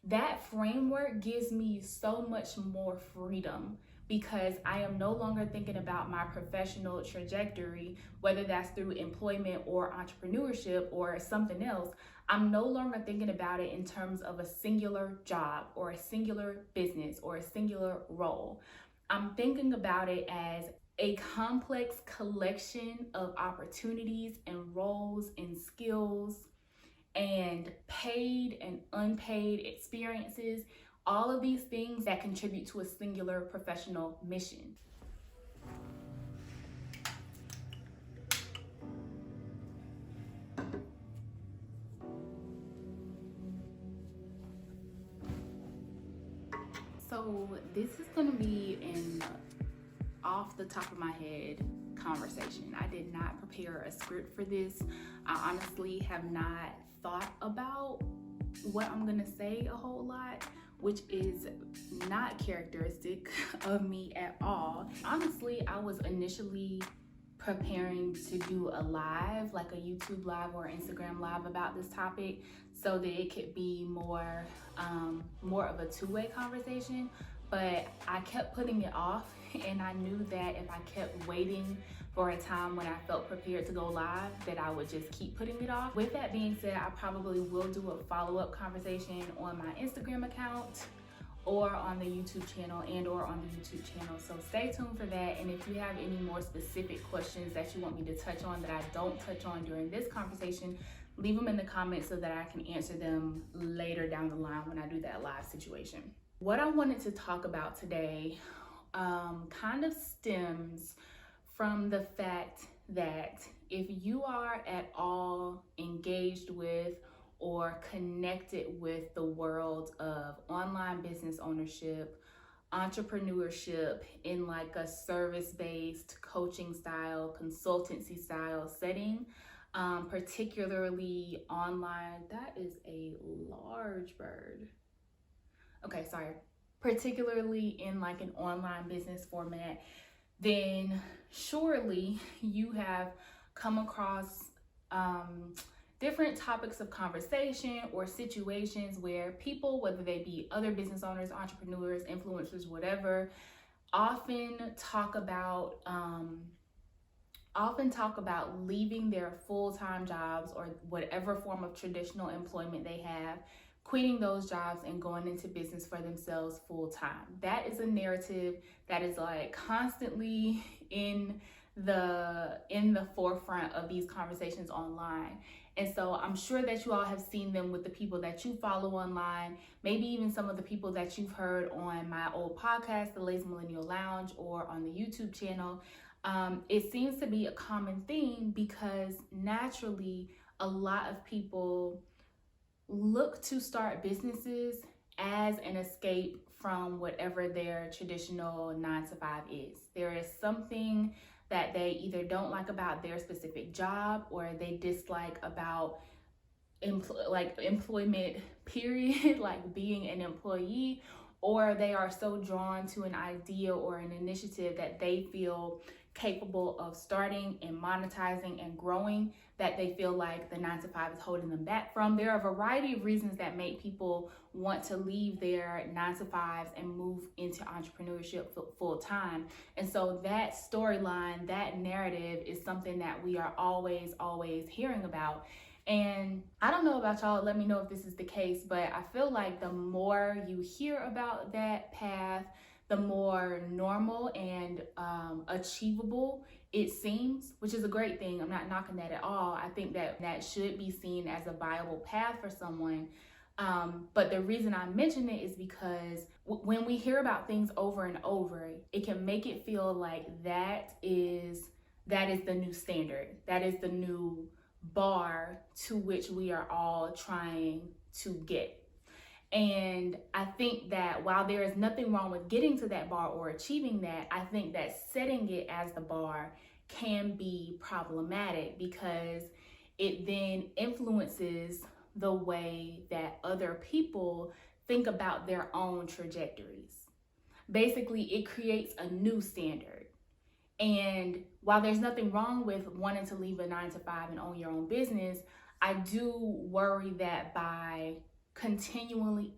that framework gives me so much more freedom because I am no longer thinking about my professional trajectory, whether that's through employment or entrepreneurship or something else. I'm no longer thinking about it in terms of a singular job or a singular business or a singular role. I'm thinking about it as a complex collection of opportunities and roles and skills and paid and unpaid experiences, all of these things that contribute to a singular professional mission. So this is going to be an off the top of my head conversation. I did not prepare a script for this. I honestly have not thought about what I'm gonna say a whole lot, which is not characteristic of me at all. Honestly, I was initially preparing to do a live, like a YouTube live or Instagram live about this topic, so that it could be more of a two-way conversation. But I kept putting it off, and I knew that if I kept waiting for a time when I felt prepared to go live, that I would just keep putting it off. With that being said, I probably will do a follow-up conversation on my Instagram account or on the YouTube channel or on the YouTube channel. So stay tuned for that. And if you have any more specific questions that you want me to touch on that I don't touch on during this conversation, leave them in the comments so that I can answer them later down the line when I do that live situation. What I wanted to talk about today kind of stems from the fact that if you are at all engaged with or connected with the world of online business ownership, entrepreneurship in like a service-based coaching style, consultancy style setting, particularly online, that is a large bird. Okay, sorry. Particularly in like an online business format, then surely you have come across different topics of conversation or situations where people, whether they be other business owners, entrepreneurs, influencers, whatever, often talk about leaving their full-time jobs or whatever form of traditional employment they have, quitting those jobs and going into business for themselves full time. That is a narrative that is like constantly in the forefront of these conversations online. And so I'm sure that you all have seen them with the people that you follow online, maybe even some of the people that you've heard on my old podcast, The Lazy Millennial Lounge, or on the YouTube channel. It seems to be a common theme because naturally a lot of people look to start businesses as an escape from whatever their traditional 9-to-5 is. There is something that they either don't like about their specific job or they dislike about employment period, like being an employee, or they are so drawn to an idea or an initiative that they feel capable of starting and monetizing and growing that they feel like the 9-to-5 is holding them back from. There are a variety of reasons that make people want to leave their 9-to-5s and move into entrepreneurship full time. And so that storyline, that narrative is something that we are always hearing about. And I don't know about y'all, let me know if this is the case, but I feel like the more you hear about that path, the more normal and achievable it seems, which is a great thing. I'm not knocking that at all. I think that should be seen as a viable path for someone. But the reason I mention it is because when we hear about things over and over, it can make it feel like that is the new standard. That is the new bar to which we are all trying to get. And I think that while there is nothing wrong with getting to that bar or achieving that, I think that setting it as the bar can be problematic because it then influences the way that other people think about their own trajectories. Basically, it creates a new standard. And while there's nothing wrong with wanting to leave a 9-to-5 and own your own business, I do worry that by continuously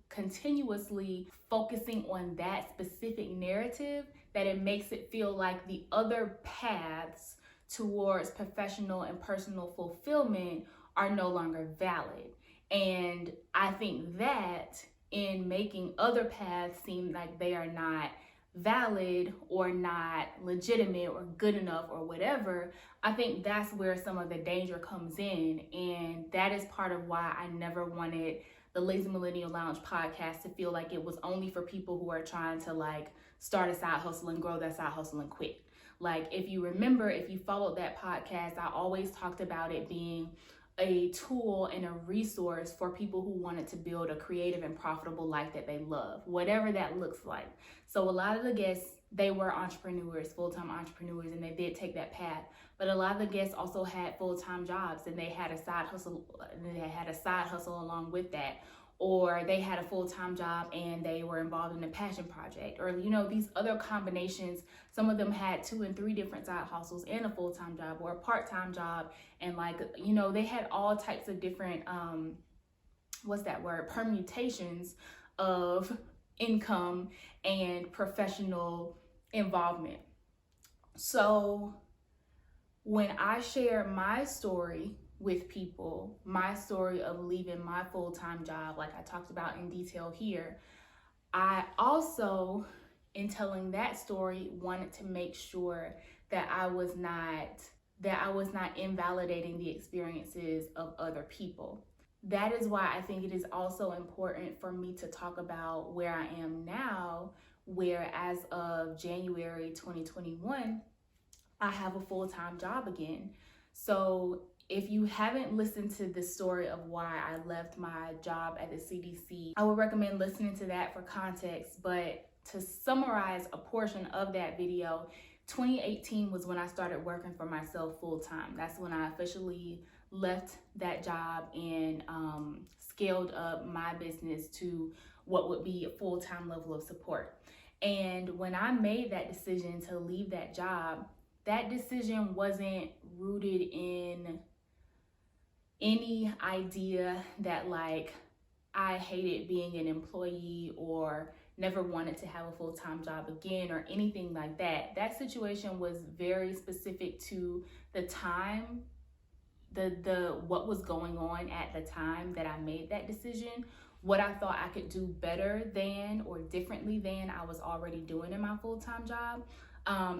focusing on that specific narrative, that it makes it feel like the other paths towards professional and personal fulfillment are no longer valid. And I think that in making other paths seem like they are not valid or not legitimate or good enough or whatever, I think that's where some of the danger comes in. And that is part of why I never wanted the Lazy Millennial Lounge podcast to feel like it was only for people who are trying to like start a side hustle and grow that side hustle and quit. Like, if you remember, if you followed that podcast, I always talked about it being a tool and a resource for people who wanted to build a creative and profitable life that they love, whatever that looks like. So a lot of the guests, they were entrepreneurs, full-time entrepreneurs, and they did take that path. But a lot of the guests also had full-time jobs, and they had a side hustle. Along with that, or they had a full-time job and they were involved in a passion project, or these other combinations. Some of them had 2 and 3 different side hustles and a full-time job or a part-time job, and they had all types of different permutations of income and professional involvement. So when I share my story with people, my story of leaving my full-time job, like I talked about in detail here, I also, in telling that story, wanted to make sure that I was not invalidating the experiences of other people. That is why I think it is also important for me to talk about where I am now, where as of January 2021, I have a full-time job again. So if you haven't listened to the story of why I left my job at the CDC, I would recommend listening to that for context. But to summarize a portion of that video, 2018 was when I started working for myself full-time. That's when I officially left that job and scaled up my business to what would be a full-time level of support. And when I made that decision to leave that job, that decision wasn't rooted in any idea that I hated being an employee or never wanted to have a full-time job again or anything like that. That situation was very specific to the time, what was going on at the time that I made that decision, what I thought I could do better than or differently than I was already doing in my full-time job.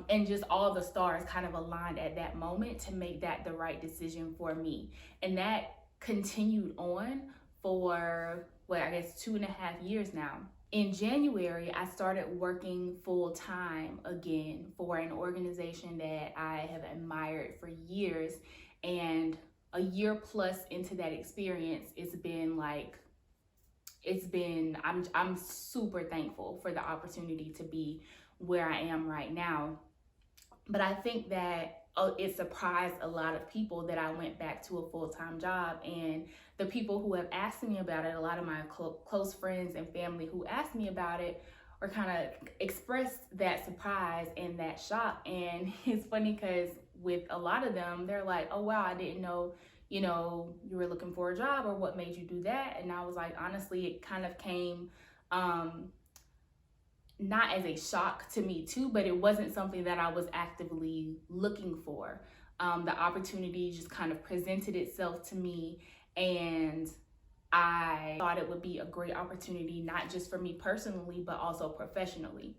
And just all the stars kind of aligned at that moment to make that the right decision for me. And that continued on for, 2.5 years now. In January, I started working full-time again for an organization that I have admired for years. And a year plus into that experience, I'm super thankful for the opportunity to be where I am right now. But I think that it surprised a lot of people that I went back to a full-time job. And the people who have asked me about it, a lot of my close friends and family who asked me about it, or kind of expressed that surprise and that shock. And it's funny because with a lot of them, they're like, oh wow, I didn't know, you were looking for a job, or what made you do that? And I was like, honestly, it kind of came not as a shock to me too, but it wasn't something that I was actively looking for. The opportunity just kind of presented itself to me, and I thought it would be a great opportunity, not just for me personally, but also professionally.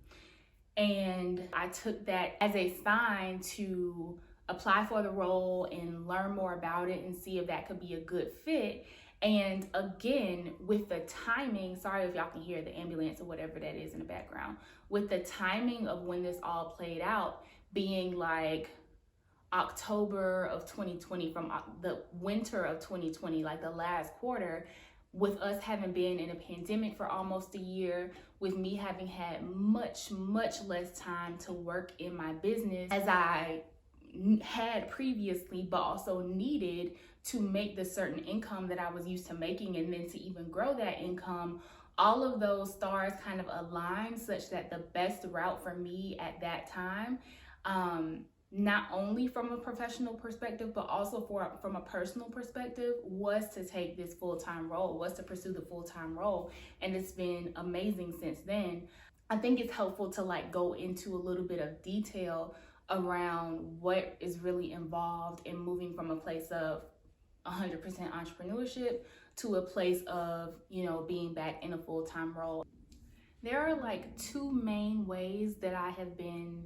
And I took that as a sign to apply for the role and learn more about it and see if that could be a good fit. And again, with the timing, sorry if y'all can hear the ambulance or whatever that is in the background, with the timing of when this all played out being like October of 2020, from the winter of 2020, like the last quarter, with us having been in a pandemic for almost a year, with me having had much, much less time to work in my business as I had previously, but also needed to make the certain income that I was used to making, and then to even grow that income, all of those stars kind of aligned such that the best route for me at that time not only from a professional perspective, but also from a personal perspective, was to take this full-time role, was to pursue the full-time role. And it's been amazing since then. I think it's helpful to like go into a little bit of detail around what is really involved in moving from a place of 100% entrepreneurship to a place of, being back in a full-time role. There are like two main ways that I have been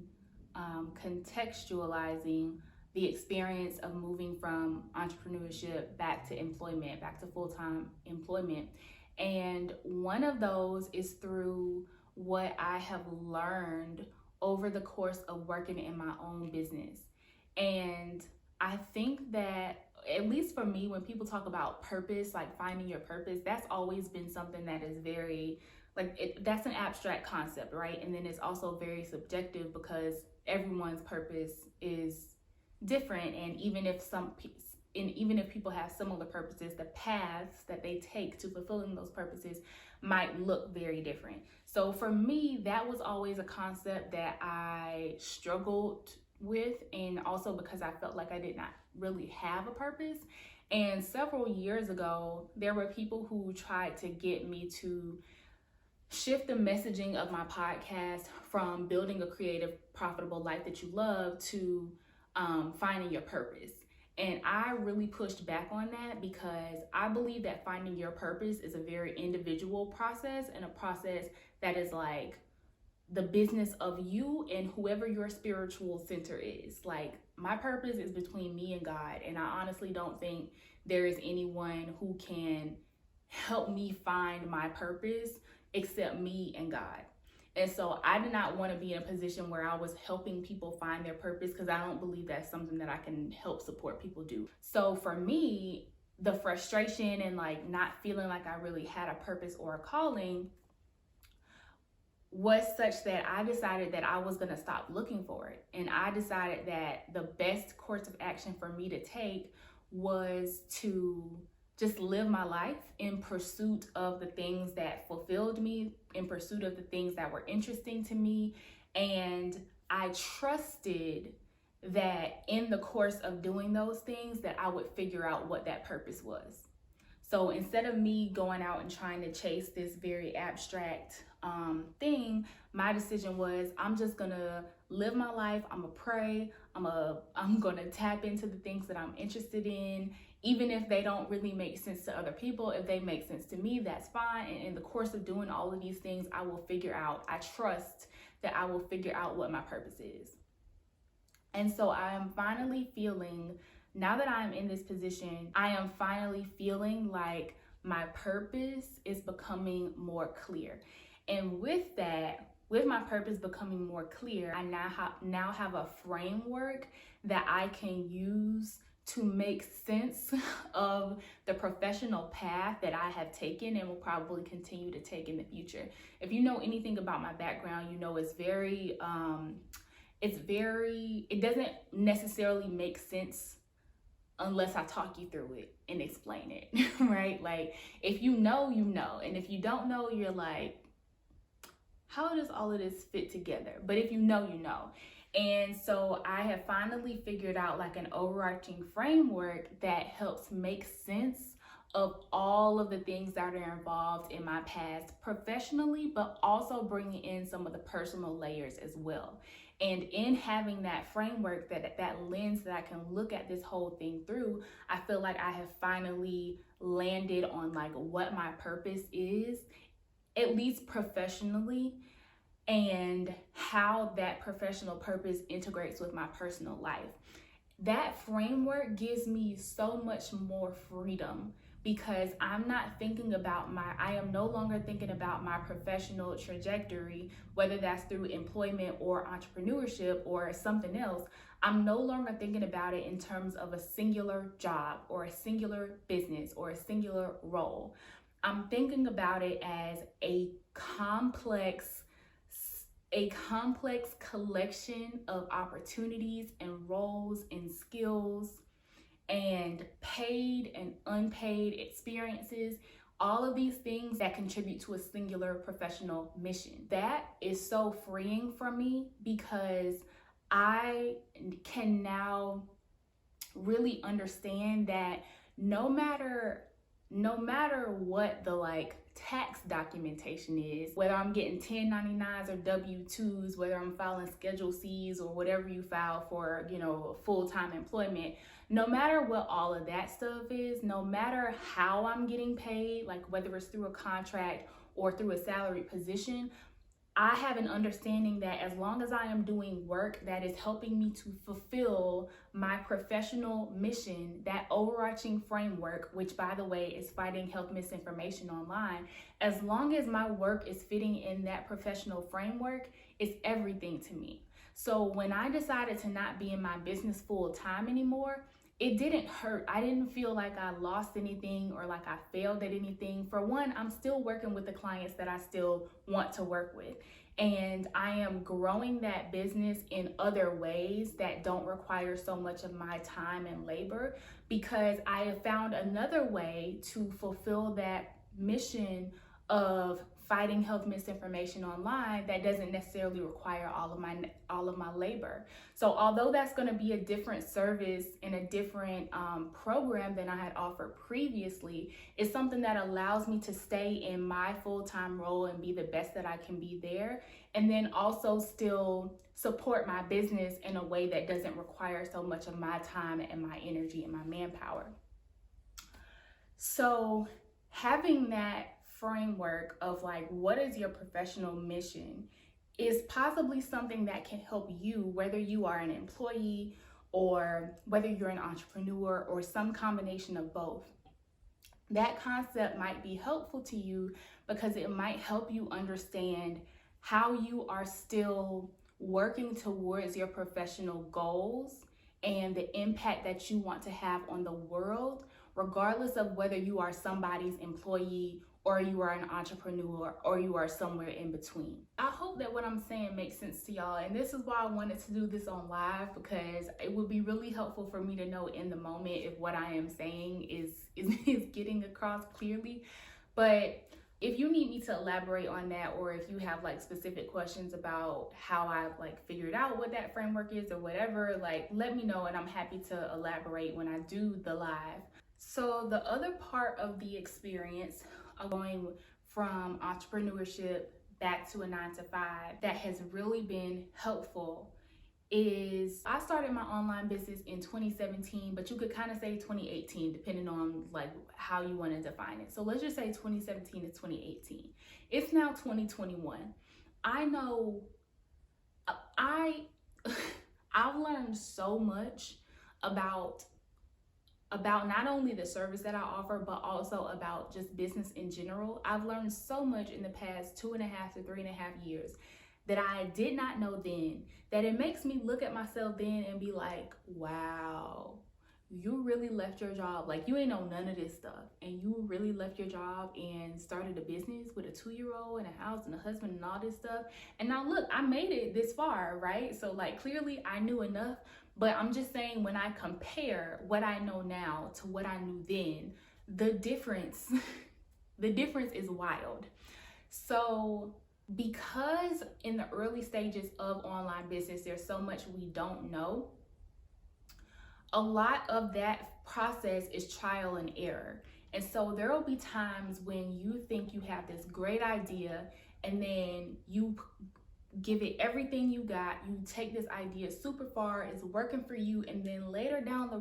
contextualizing the experience of moving from entrepreneurship back to employment, back to full-time employment. And one of those is through what I have learned over the course of working in my own business. And I think that, at least for me, when people talk about purpose, like finding your purpose, that's always been something that is very, that's an abstract concept, right? And then it's also very subjective because everyone's purpose is different. And even if people have similar purposes, the paths that they take to fulfilling those purposes might look very different. So for me, that was always a concept that I struggled with, and also because I felt like I did not really have a purpose. And several years ago, there were people who tried to get me to shift the messaging of my podcast from building a creative, profitable life that you love to finding your purpose. And I really pushed back on that because I believe that finding your purpose is a very individual process, and a process that is like the business of you and whoever your spiritual center is. Like, my purpose is between me and God, and I honestly don't think there is anyone who can help me find my purpose except me and God. And so I did not want to be in a position where I was helping people find their purpose, because I don't believe that's something that I can help support people do. So for me, the frustration and like not feeling like I really had a purpose or a calling was such that I decided that I was going to stop looking for it. And I decided that the best course of action for me to take was to just live my life in pursuit of the things that fulfilled me, in pursuit of the things that were interesting to me. And I trusted that in the course of doing those things that I would figure out what that purpose was. So instead of me going out and trying to chase this very abstract thing, my decision was, I'm just gonna live my life. I'm gonna pray. I'm gonna tap into the things that I'm interested in, even if they don't really make sense to other people. If they make sense to me, that's fine. And in the course of doing all of these things, I trust that I will figure out what my purpose is. And so I am finally feeling, now that I'm in this position, I am finally feeling like my purpose is becoming more clear. And with that, with my purpose becoming more clear, I now have a framework that I can use to make sense of the professional path that I have taken and will probably continue to take in the future. If you know anything about my background, you know it doesn't necessarily make sense unless I talk you through it and explain it, right? Like, if you know, you know. And if you don't know, you're like, how does all of this fit together? But if you know, you know. And so I have finally figured out like an overarching framework that helps make sense of all of the things that are involved in my past professionally, but also bringing in some of the personal layers as well. And in having that framework, that lens that I can look at this whole thing through, I feel like I have finally landed on like what my purpose is, at least professionally, and how that professional purpose integrates with my personal life. That framework gives me so much more freedom, because I am no longer thinking about my professional trajectory, whether that's through employment or entrepreneurship or something else. I'm no longer thinking about it in terms of a singular job or a singular business or a singular role. I'm thinking about it as a complex collection of opportunities and roles and skills and paid and unpaid experiences, all of these things that contribute to a singular professional mission. That is so freeing for me, because I can now really understand that no matter what the like tax documentation is, whether I'm getting 1099s or W-2s, whether I'm filing Schedule C's or whatever you file for, full-time employment, no matter what all of that stuff is, no matter how I'm getting paid, like whether it's through a contract or through a salaried position, I have an understanding that as long as I am doing work that is helping me to fulfill my professional mission, that overarching framework, which by the way is fighting health misinformation online, as long as my work is fitting in that professional framework, it's everything to me. So when I decided to not be in my business full time anymore, it didn't hurt. I didn't feel like I lost anything or like I failed at anything. For one, I'm still working with the clients that I still want to work with. And I am growing that business in other ways that don't require so much of my time and labor, because I have found another way to fulfill that mission of fighting health misinformation online that doesn't necessarily require all of my labor. So although that's going to be a different service and a different program than I had offered previously, it's something that allows me to stay in my full-time role and be the best that I can be there, and then also still support my business in a way that doesn't require so much of my time and my energy and my manpower. So having that framework of like, what is your professional mission, is possibly something that can help you, whether you are an employee or whether you're an entrepreneur or some combination of both. That concept might be helpful to you because it might help you understand how you are still working towards your professional goals and the impact that you want to have on the world, regardless of whether you are somebody's employee or you are an entrepreneur or you are somewhere in between. I hope that what I'm saying makes sense to y'all, and this is why I wanted to do this on live, because it would be really helpful for me to know in the moment if what I am saying is getting across clearly. But if you need me to elaborate on that, or if you have like specific questions about how I've like figured out what that framework is or whatever, like let me know and I'm happy to elaborate when I do the live. So the other part of the experience of going from entrepreneurship back to a 9-to-5 that has really been helpful is I started my online business in 2017, but you could kind of say 2018 depending on like how you want to define it. So let's just say 2017 to 2018. It's now 2021. I know I've learned so much about not only the service that I offer, but also about just business in general. I've learned so much in the past 2.5 to 3.5 years that I did not know then, that it makes me look at myself then and be like, wow, you really left your job. Like, you ain't know none of this stuff, and you really left your job and started a business with a 2-year-old and a house and a husband and all this stuff. And now look, I made it this far, right? So like, clearly I knew enough. But I'm just saying, when I compare what I know now to what I knew then, the difference is wild. So because in the early stages of online business, there's so much we don't know, a lot of that process is trial and error. And so there will be times when you think you have this great idea, and then you give it everything you got, you take this idea super far, it's working for you, and then later down the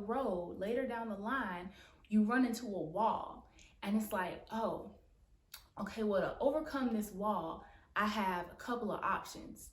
line, you run into a wall. And it's like, oh, okay, well, to overcome this wall, I have a couple of options.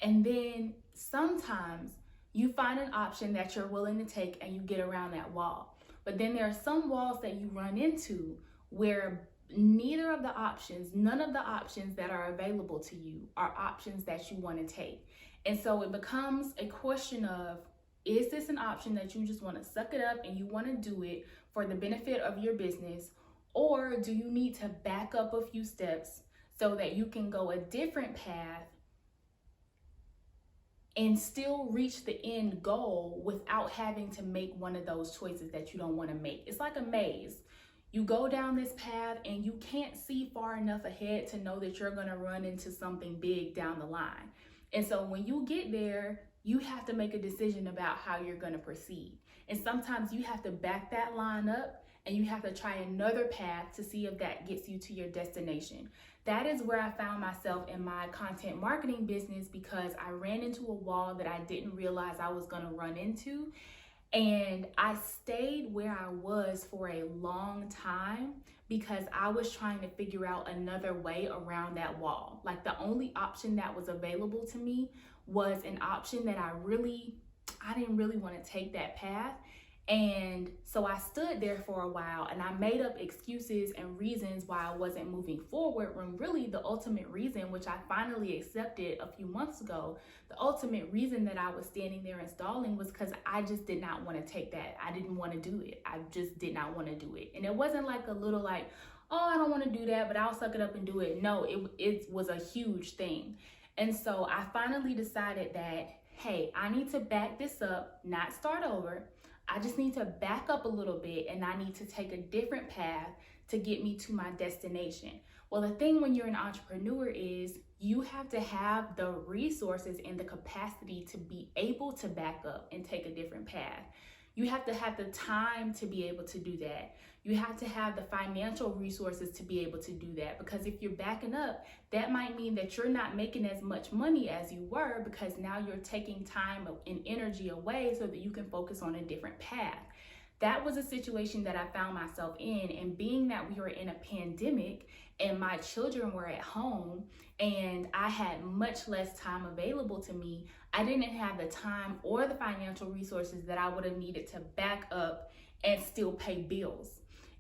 And then sometimes you find an option that you're willing to take and you get around that wall. But then there are some walls that you run into where none of the options that are available to you are options that you want to take. And so it becomes a question of, is this an option that you just want to suck it up and you want to do it for the benefit of your business? Or do you need to back up a few steps so that you can go a different path and still reach the end goal without having to make one of those choices that you don't want to make? It's like a maze. You go down this path and you can't see far enough ahead to know that you're going to run into something big down the line. And so when you get there, you have to make a decision about how you're going to proceed. And sometimes you have to back that line up and you have to try another path to see if that gets you to your destination. That is where I found myself in my content marketing business, because I ran into a wall that I didn't realize I was going to run into. And I stayed where I was for a long time because I was trying to figure out another way around that wall. Like, the only option that was available to me was an option that I didn't really want to take that path. And so I stood there for a while and I made up excuses and reasons why I wasn't moving forward, when really the ultimate reason, which I finally accepted a few months ago, the ultimate reason that I was standing there and stalling was because I just did not want to take that. I didn't want to do it. I just did not want to do it. And it wasn't like a little like, oh, I don't want to do that, but I'll suck it up and do it. No, it was a huge thing. And so I finally decided that, hey, I need to back this up, not start over. I just need to back up a little bit and I need to take a different path to get me to my destination. Well, the thing when you're an entrepreneur is you have to have the resources and the capacity to be able to back up and take a different path. You have to have the time to be able to do that. You have to have the financial resources to be able to do that, because if you're backing up, that might mean that you're not making as much money as you were, because now you're taking time and energy away so that you can focus on a different path. That was a situation that I found myself in, and being that we were in a pandemic and my children were at home and I had much less time available to me, I didn't have the time or the financial resources that I would have needed to back up and still pay bills.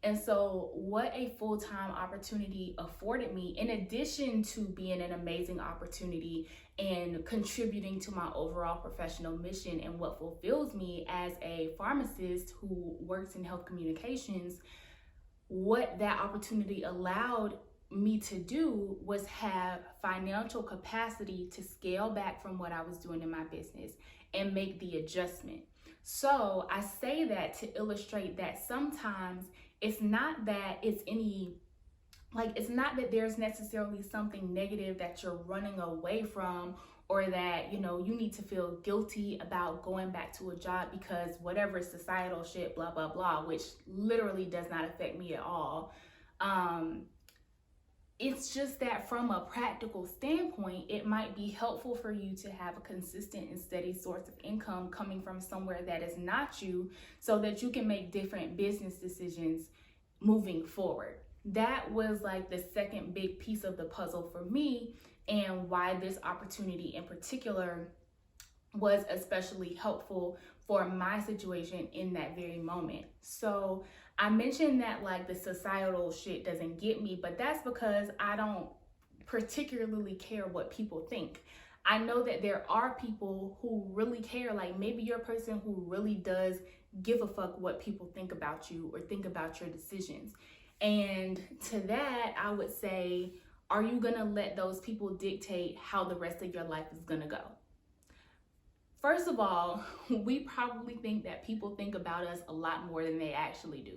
And so what a full-time opportunity afforded me, in addition to being an amazing opportunity and contributing to my overall professional mission and what fulfills me as a pharmacist who works in health communications, what that opportunity allowed me to do was have financial capacity to scale back from what I was doing in my business and make the adjustment. So I say that to illustrate that sometimes it's not that it's not that there's necessarily something negative that you're running away from, or that, you need to feel guilty about going back to a job because whatever societal shit, blah, blah, blah, which literally does not affect me at all. It's just that from a practical standpoint, it might be helpful for you to have a consistent and steady source of income coming from somewhere that is not you, so that you can make different business decisions moving forward. That was like the second big piece of the puzzle for me, and why this opportunity in particular was especially helpful for my situation in that very moment. So I mentioned that like the societal shit doesn't get me, but that's because I don't particularly care what people think. I know that there are people who really care. Like, maybe you're a person who really does give a fuck what people think about you or think about your decisions. And to that, I would say, are you gonna let those people dictate how the rest of your life is gonna go? First of all, we probably think that people think about us a lot more than they actually do.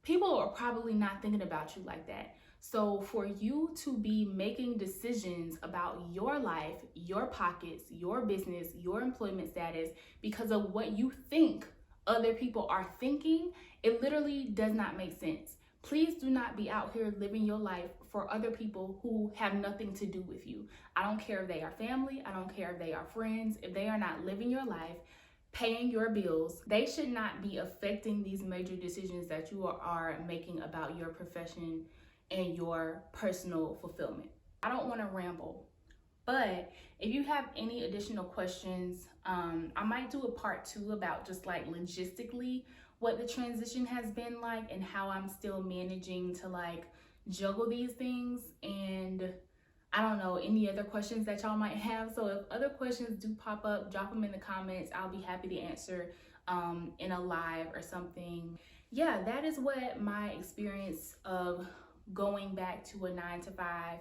People are probably not thinking about you like that. So for you to be making decisions about your life, your pockets, your business, your employment status because of what you think other people are thinking, it literally does not make sense. Please do not be out here living your life for other people who have nothing to do with you. I don't care if they are family. I don't care if they are friends. If they are not living your life, paying your bills, they should not be affecting these major decisions that you are making about your profession and your personal fulfillment. I don't want to ramble, but if you have any additional questions, I might do a part 2 about just like logistically what the transition has been like and how I'm still managing to like juggle these things. And I don't know, any other questions that y'all might have. So if other questions do pop up, drop them in the comments. I'll be happy to answer in a live or something. Yeah, that is what my experience of going back to a 9-to-5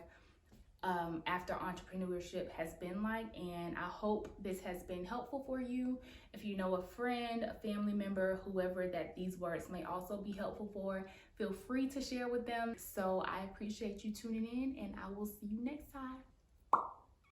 after entrepreneurship has been like, and I hope this has been helpful for you. If you know a friend, a family member, whoever that these words may also be helpful for, feel free to share with them. So I appreciate you tuning in, and I will see you next time.